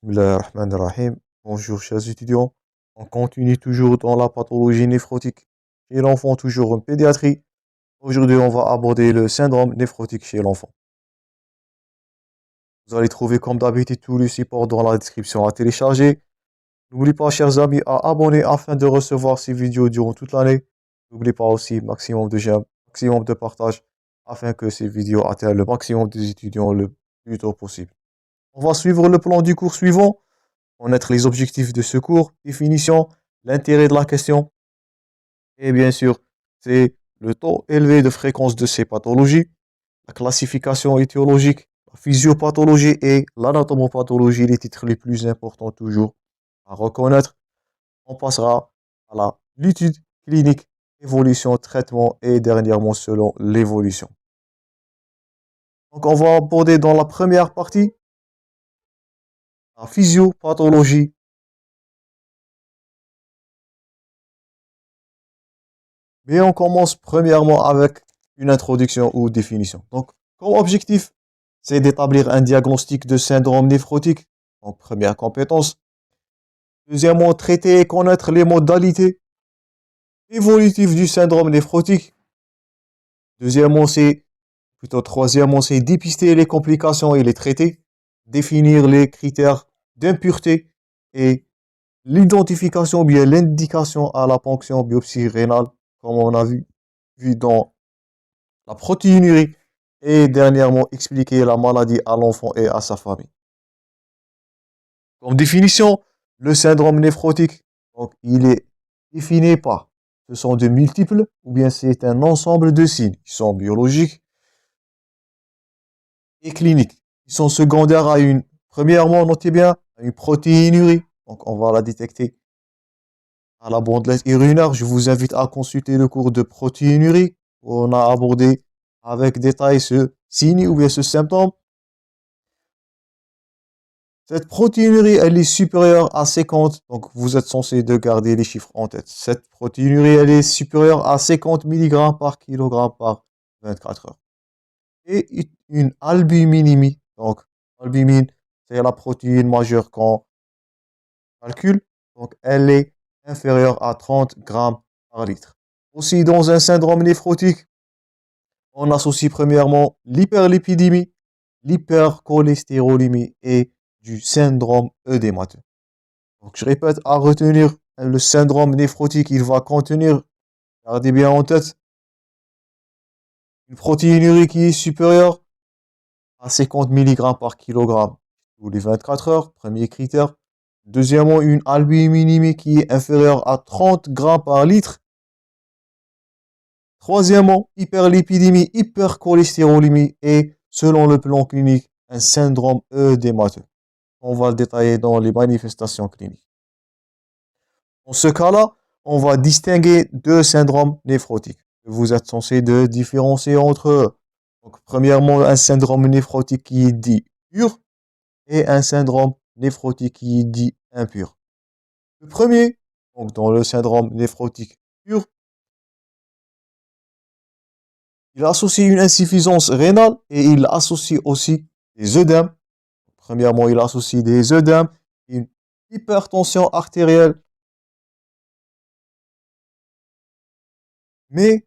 Bismillahirrahmanirrahim. Bonjour chers étudiants. On continue toujours dans la pathologie néphrotique chez l'enfant, toujours en pédiatrie. Aujourd'hui, on va aborder le syndrome néphrotique chez l'enfant. Vous allez trouver comme d'habitude tous les supports dans la description à télécharger. N'oubliez pas, chers amis, à abonner afin de recevoir ces vidéos durant toute l'année. N'oubliez pas aussi maximum de j'aime, maximum de partage afin que ces vidéos atteignent le maximum des étudiants le plus tôt possible. On va suivre le plan du cours suivant. Connaître les objectifs de ce cours, définition, l'intérêt de la question, et bien sûr, c'est le taux élevé de fréquence de ces pathologies, la classification étiologique, la physiopathologie et l'anatomopathologie, les titres les plus importants toujours à reconnaître. On passera à l'étude clinique, évolution, traitement et dernièrement selon l'évolution. Donc on va aborder dans la première partie la physiopathologie. Mais on commence premièrement avec une introduction ou définition. Donc, comme objectif, c'est d'établir un diagnostic de syndrome néphrotique, en première compétence. Deuxièmement, traiter et connaître les modalités évolutives du syndrome néphrotique. Troisièmement, c'est dépister les complications et les traiter, définir les critères d'impureté et l'identification ou bien l'indication à la ponction biopsie rénale, comme on a vu dans la protéinurie et dernièrement expliquer la maladie à l'enfant et à sa famille. Comme définition, le syndrome néphrotique, donc, il est défini par, ce sont de multiples ou bien c'est un ensemble de signes qui sont biologiques et cliniques. Ils sont secondaires à premièrement, notez bien, à une protéinurie. Donc on va la détecter à la bandelette urinaire. Je vous invite à consulter le cours de protéinurie. On a abordé avec détail ce signe ou bien ce symptôme. Cette protéinurie, elle est supérieure à 50, donc vous êtes censé de garder les chiffres en tête. Cette protéinurie, elle est supérieure à 50 mg par kilogramme par 24 heures. Et une albuminémie, donc albumine, c'est la protéine majeure qu'on calcule, donc elle est inférieure à 30 grammes par litre. Aussi, dans un syndrome néphrotique, on associe premièrement l'hyperlipidémie, l'hypercholestérolémie et du syndrome œdémateux. Donc, je répète, à retenir, le syndrome néphrotique, il va contenir, gardez bien en tête, une protéinurie qui est supérieure à 50 mg par kilogramme tous les 24 heures, premier critère. Deuxièmement, une albuminémie qui est inférieure à 30 grammes par litre. Troisièmement, hyperlipidémie, hypercholestérolémie et, selon le plan clinique, un syndrome œdémateux. On va le détailler dans les manifestations cliniques. Dans ce cas-là, on va distinguer deux syndromes néphrotiques. Vous êtes censé de différencier entre eux. Donc, premièrement, un syndrome néphrotique qui est dit pur et un syndrome néphrotique qui est dit impur. Le premier, donc dans le syndrome néphrotique pur, il associe une insuffisance rénale et il associe aussi des œdèmes. Premièrement, il associe des œdèmes, une hypertension artérielle. Mais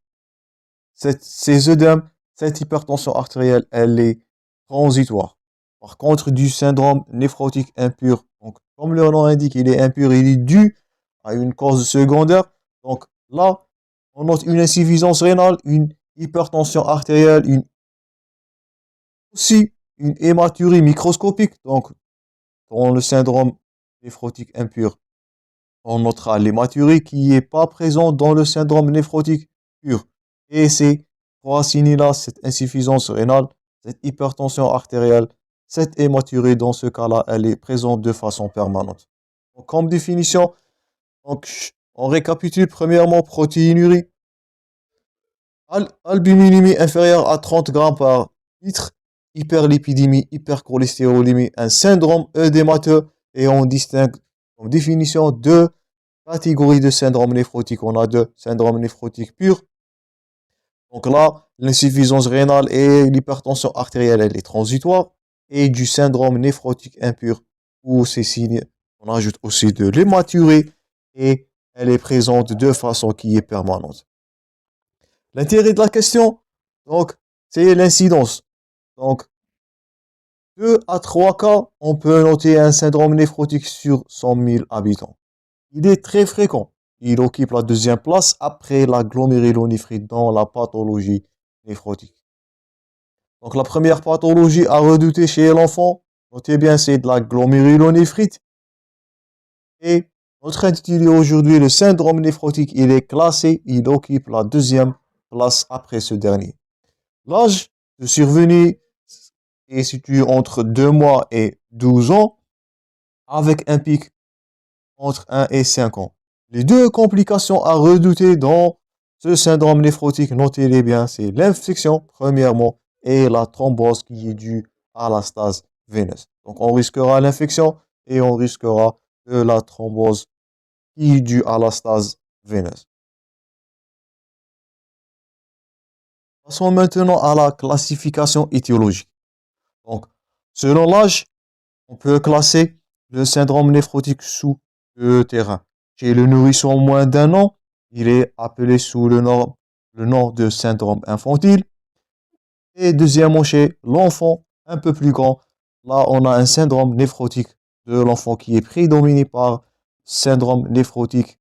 ces œdèmes, cette hypertension artérielle, elle est transitoire. Par contre, du syndrome néphrotique impur, donc comme le nom indique, il est impur, il est dû à une cause secondaire. Donc là, on note une insuffisance rénale, une hypertension artérielle, aussi une hématurie microscopique. Donc, dans le syndrome néphrotique impur, on notera l'hématurie qui n'est pas présente dans le syndrome néphrotique pur. Et ces trois signes-là, cette insuffisance rénale, cette hypertension artérielle, cette hématurie, dans ce cas-là, elle est présente de façon permanente. Donc, comme définition, donc, on récapitule premièrement protéinurie, albuminémie inférieure à 30 grammes par litre, hyperlipidémie, hypercholestérolémie, un syndrome œdémateux, et on distingue en définition deux catégories de syndrome néphrotique. On a deux syndromes néphrotiques purs. Donc là, l'insuffisance rénale et l'hypertension artérielle, elle est transitoire. Et du syndrome néphrotique impur, ou ces signes, on ajoute aussi de l'hématurie et elle est présente de façon qui est permanente. L'intérêt de la question, donc, c'est l'incidence. Donc, 2 à 3 cas, on peut noter un syndrome néphrotique sur 100 000 habitants. Il est très fréquent. Il occupe la deuxième place après la glomérulonéphrite dans la pathologie néphrotique. Donc la première pathologie à redouter chez l'enfant, notez bien, c'est de la glomérulonéphrite. Et notre intitulé aujourd'hui, le syndrome néphrotique, il est classé, il occupe la deuxième place après ce dernier. L'âge de survenue est situé entre 2 mois et 12 ans, avec un pic entre 1 et 5 ans. Les deux complications à redouter dans ce syndrome néphrotique, notez-les bien, c'est l'infection, premièrement, et la thrombose qui est due à la stase veineuse. Donc, on risquera l'infection et on risquera la thrombose qui est due à la stase veineuse. Passons maintenant à la classification étiologique. Donc, selon l'âge, on peut classer le syndrome néphrotique sous 2 terrains. Chez le nourrisson moins d'1 an, il est appelé sous le nom de syndrome infantile. Et deuxièmement, chez l'enfant un peu plus grand, là, on a un syndrome néphrotique de l'enfant qui est prédominé par syndrome néphrotique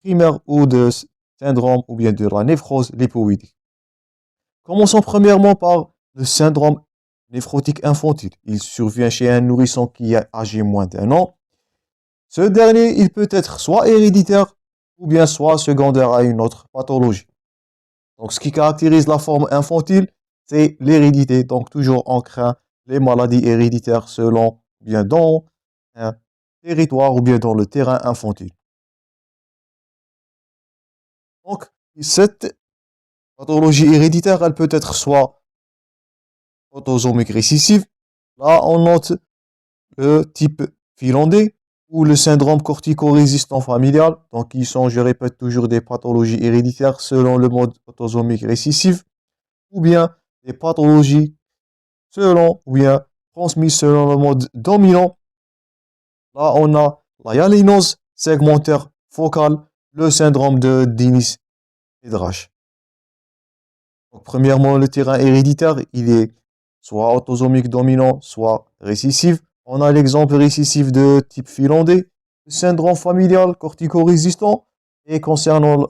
primaire ou de syndrome ou bien de la néphrose lipoïdique. Commençons premièrement par le syndrome néphrotique infantile. Il survient chez un nourrisson qui est âgé moins d'1 an. Ce dernier, il peut être soit héréditaire ou bien soit secondaire à une autre pathologie. Donc, ce qui caractérise la forme infantile, c'est l'hérédité. Donc, toujours on craint les maladies héréditaires selon bien dans un territoire ou bien dans le terrain infantile. Donc, cette pathologie héréditaire, elle peut être soit autosomique récessive. Là, on note le type filandé ou le syndrome cortico-résistant familial. Donc, ils sont, je répète toujours, des pathologies héréditaires selon le mode autosomique récessif ou bien des pathologies selon ou bien transmises selon le mode dominant. Là, on a la hyalinose segmentaire focale, le syndrome de Dennis-Hydrache. Donc, premièrement, le terrain héréditaire, il est soit autosomique dominant, soit récessif. On a l'exemple récessif de type filandé, le syndrome familial cortico-résistant. Et concernant la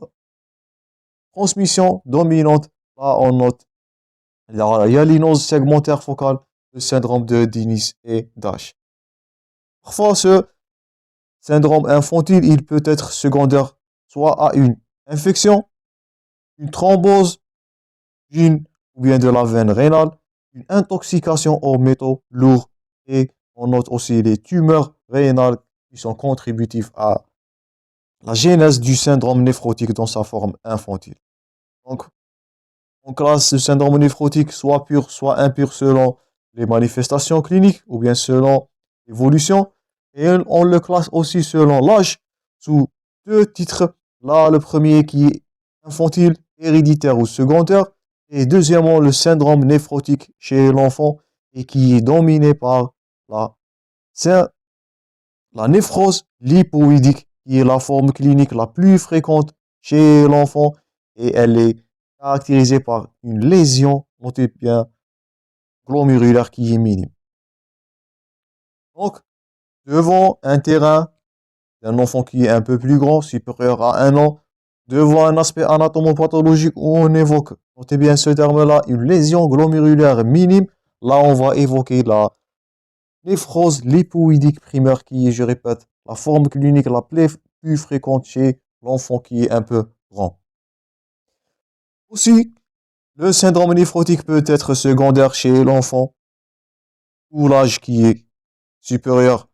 transmission dominante, là, on note la hyalinose segmentaire focale, le syndrome de Dennis et Dash. Parfois, ce syndrome infantile, il peut être secondaire soit à une infection, une thrombose, ou bien de la veine rénale, une intoxication aux métaux lourds et on note aussi les tumeurs rénales qui sont contributives à la genèse du syndrome néphrotique dans sa forme infantile. Donc, on classe le syndrome néphrotique soit pur, soit impur selon les manifestations cliniques ou bien selon l'évolution. Et on le classe aussi selon l'âge sous 2 titres. Là, le premier qui est infantile, héréditaire ou secondaire. Et deuxièmement, le syndrome néphrotique chez l'enfant et qui est dominé par la néphrose lipoïdique, qui est la forme clinique la plus fréquente chez l'enfant et elle est caractérisée par une lésion, notez bien, glomérulaire qui est minime. Donc, devant un terrain d'un enfant qui est un peu plus grand, supérieur à 1 an, devant un aspect anatomopathologique où on évoque, notez bien ce terme-là, une lésion glomérulaire minime, là on va évoquer la néphrose lipoïdique primaire qui est, je répète, la forme clinique la plus fréquente chez l'enfant qui est un peu grand. Aussi, le syndrome néphrotique peut être secondaire chez l'enfant ou l'âge qui est supérieur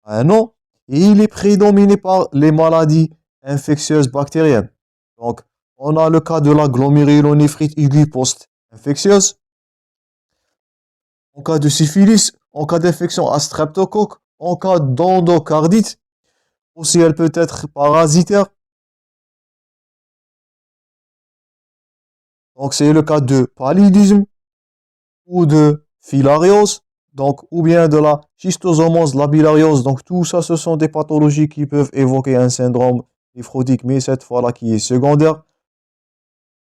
à 1 an et il est prédominé par les maladies infectieuses bactériennes. Donc, on a le cas de la glomérulonéphrite aiguë post-infectieuse. En cas de syphilis, en cas d'infection à streptocoque, en cas d'endocardite, aussi elle peut être parasitaire. Donc c'est le cas de paludisme ou de filariose. donc, ou bien de la schistosomose, la bilariose. Donc, tout ça, ce sont des pathologies qui peuvent évoquer un syndrome néphrotique, mais cette fois-là qui est secondaire.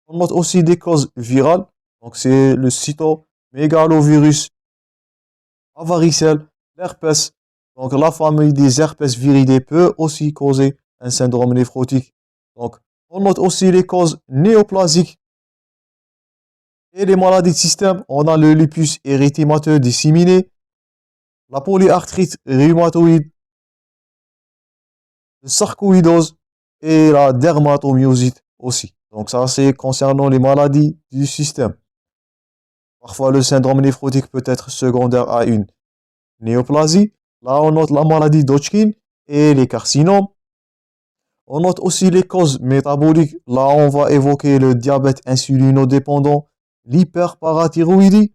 On note aussi des causes virales. Donc, c'est le cytomégalovirus, la varicelle, l'herpès. Donc, la famille des herpès viridés peut aussi causer un syndrome néphrotique. Donc, on note aussi les causes néoplasiques et les maladies de système. On a le lupus érythémateux disséminé, la polyarthrite rhumatoïde, le sarcoïdose et la dermatomyosite aussi. Donc, ça, c'est concernant les maladies du système. Parfois, le syndrome néphrotique peut être secondaire à une néoplasie. Là, on note la maladie d'Hodgkin et les carcinomes. On note aussi les causes métaboliques. Là, on va évoquer le diabète insulinodépendant, l'hyperparathyroïdie,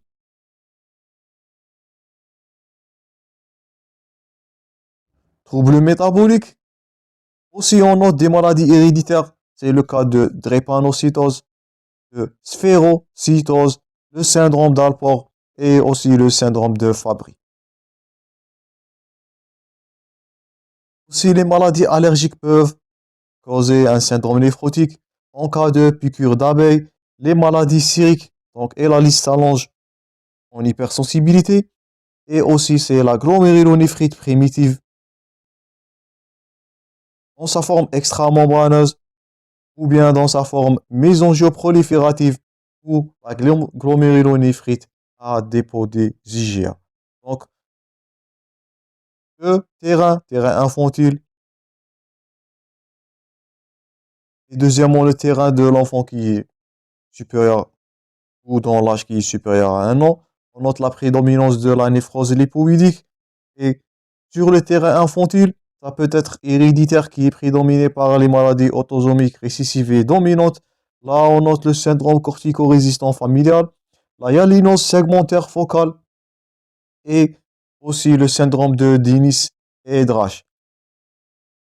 troubles métaboliques. Aussi, on note des maladies héréditaires. C'est le cas de drépanocytose, de sphérocytose, le syndrome d'Alport et aussi le syndrome de Fabry. Aussi, les maladies allergiques peuvent causer un syndrome néphrotique en cas de piqûre d'abeille, les maladies sériques, donc et la liste s'allonge en hypersensibilité, et aussi c'est la glomérulonéphrite primitive dans sa forme extramembraneuse ou bien dans sa forme mésangioproliférative ou la glomérulonéphrite à dépôt des IgA. Donc, le terrain infantile, et deuxièmement le terrain de l'enfant qui est supérieur ou dans l'âge qui est supérieur à 1 an. On note la prédominance de la néphrose lipoïdique. Et sur le terrain infantile, ça peut être héréditaire qui est prédominé par les maladies autosomiques récessives et dominantes. Là, on note le syndrome cortico-résistant familial, la hyalinose segmentaire focale et aussi le syndrome de Dennis et Drash.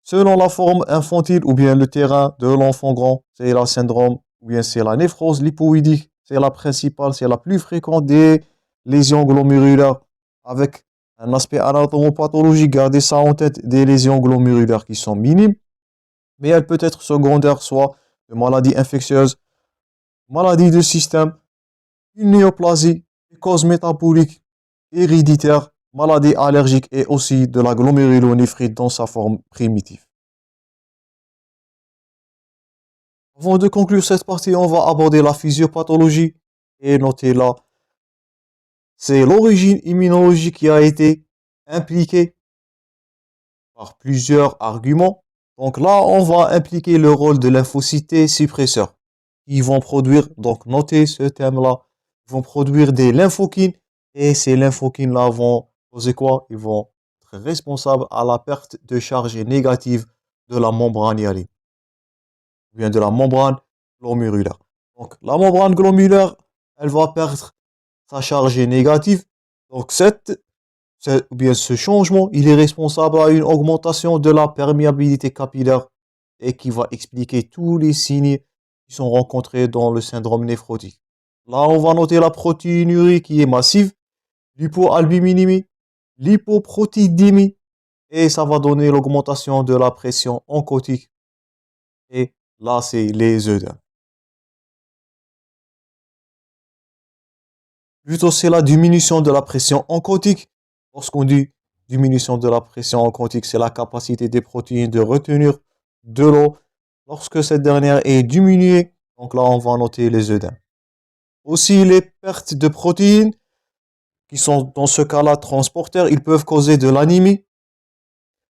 Selon la forme infantile ou bien le terrain de l'enfant grand, c'est la syndrome ou bien c'est la néphrose lipoïdique. C'est la principale, c'est la plus fréquente des lésions glomérulaires avec un aspect anatomopathologique. Gardez ça en tête, des lésions glomérulaires qui sont minimes, mais elles peuvent être secondaires, soit de maladies infectieuses, maladies de système, une néoplasie, des causes métaboliques, héréditaires, maladies allergiques et aussi de la glomérulonéphrite dans sa forme primitive. Avant de conclure cette partie, on va aborder la physiopathologie et noter là, c'est l'origine immunologique qui a été impliquée par plusieurs arguments. Donc là, on va impliquer le rôle de lymphocytes suppresseurs. Ils vont produire, donc notez ce thème-là, ils vont produire des lymphokines et ces lymphokines-là vont causer quoi? Ils vont être responsables à la perte de charge négative de la membrane hyaline, ou bien de la membrane glomérulaire. Donc la membrane glomérulaire, elle va perdre sa charge négative. Donc ou bien ce changement, il est responsable à une augmentation de la perméabilité capillaire et qui va expliquer tous les signes qui sont rencontrés dans le syndrome néphrotique. Là, on va noter la protéinurie qui est massive, l'hypoalbuminémie, l'hypoprotéidémie, et ça va donner l'augmentation de la pression oncotique. Et là, c'est les œdèmes. Plutôt, c'est la diminution de la pression oncotique. Lorsqu'on dit diminution de la pression oncotique, c'est la capacité des protéines de retenir de l'eau. Lorsque cette dernière est diminuée, donc là, on va noter les œdèmes. Aussi, les pertes de protéines, qui sont dans ce cas-là transporteurs, ils peuvent causer de l'anémie,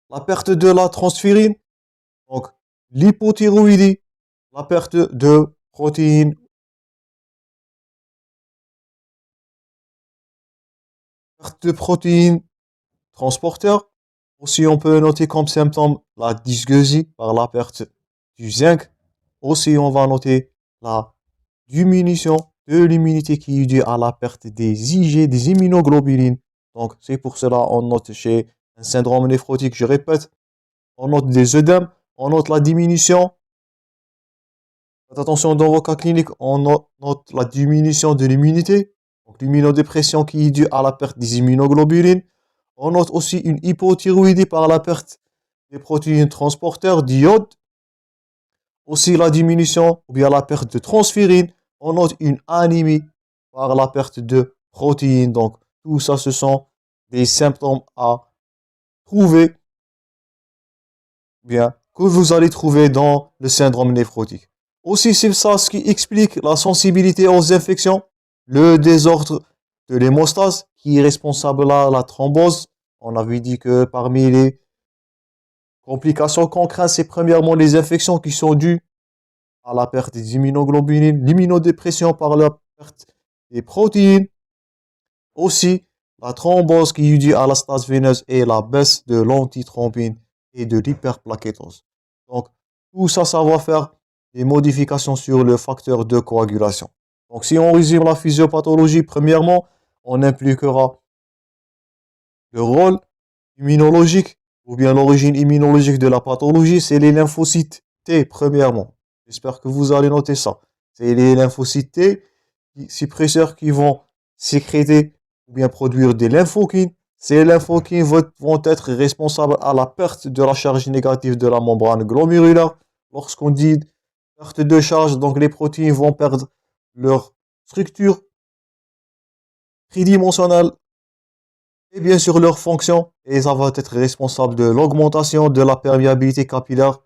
la perte de la transférine, donc l'hypothyroïdie, la perte de protéines, perte de protéines transporteurs. Aussi, on peut noter comme symptôme la dysgeusie par la perte du zinc. Aussi, on va noter la diminution de l'immunité qui est due à la perte des Ig, des immunoglobulines. Donc, c'est pour cela on note chez un syndrome néphrotique, je répète, on note des œdèmes, on note la diminution. Faites attention dans vos cas cliniques, on note la diminution de l'immunité, donc Donc l'immunodépression qui est due à la perte des immunoglobulines. On note aussi une hypothyroïdie par la perte des protéines transporteurs d'iode. Aussi la diminution ou bien la perte de transférine. On note une anémie par la perte de protéines. Donc tout ça, ce sont des symptômes à trouver, bien, que vous allez trouver dans le syndrome néphrotique. Aussi, c'est ça ce qui explique la sensibilité aux infections, le désordre de l'hémostase qui est responsable à la thrombose. On avait dit que parmi les complications qu'on craint, c'est premièrement les infections qui sont dues à la perte des immunoglobulines, l'immunodépression par la perte des protéines. Aussi, la thrombose qui est due à la stase veineuse et la baisse de l'antithrombine et de l'hyperplaquétose. Donc, tout ça, ça va faire des modifications sur le facteur de coagulation. Donc, si on résume la physiopathologie, premièrement, on impliquera le rôle immunologique ou bien l'origine immunologique de la pathologie, c'est les lymphocytes T, premièrement. J'espère que vous allez noter ça. C'est les lymphocytes T, suppresseurs qui vont sécréter ou bien produire des lymphokines. Ces lymphokines vont être responsables à la perte de la charge négative de la membrane glomérulaire. Lorsqu'on dit perte de charge, donc les protéines vont perdre leur structure tridimensionnelle et bien sûr leur fonction. Et ça va être responsable de l'augmentation de la perméabilité capillaire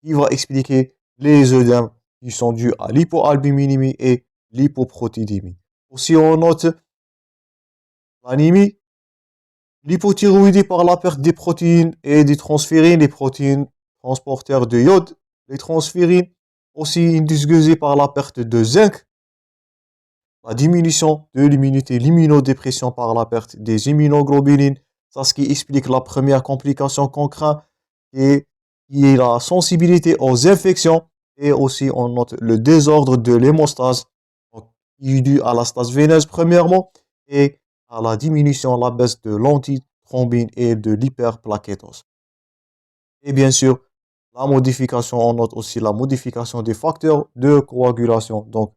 qui va expliquer les œdèmes qui sont dus à l'hypoalbuminémie et l'hypoprotéidémie. Aussi, on note l'anémie, l'hypothyroïdie par la perte des protéines et des transférines, les protéines transporteurs de iode, les transférines, aussi une dysgeusie par la perte de zinc, la diminution de l'immunité, l'immunodépression par la perte des immunoglobulines. Ça, ce qui explique la première complication qu'on craint et qui est la sensibilité aux infections. Et aussi, on note le désordre de l'hémostase, qui est dû à la stase veineuse premièrement, et à la diminution, la baisse de l'antithrombine et de l'hyperplaquétose. Et bien sûr, la modification, on note aussi la modification des facteurs de coagulation. Donc,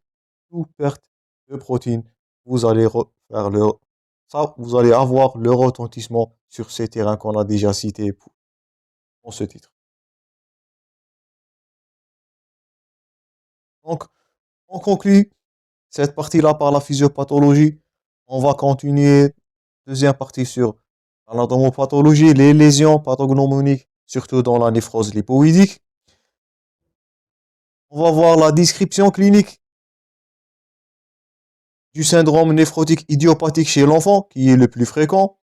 toute perte de protéines, vous allez faire vous allez avoir le retentissement sur ces terrains qu'on a déjà cités dans ce titre. Donc, on conclut cette partie-là par la physiopathologie. On va continuer deuxième partie sur l'anatomopathologie, les lésions pathognomoniques, surtout dans la néphrose lipoïdique. On va voir la description clinique du syndrome néphrotique idiopathique chez l'enfant, qui est le plus fréquent.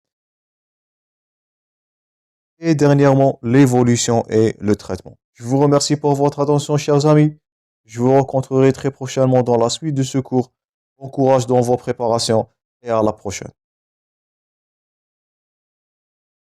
Et dernièrement, l'évolution et le traitement. Je vous remercie pour votre attention, chers amis. Je vous rencontrerai très prochainement dans la suite de ce cours. Bon courage dans vos préparations et à la prochaine.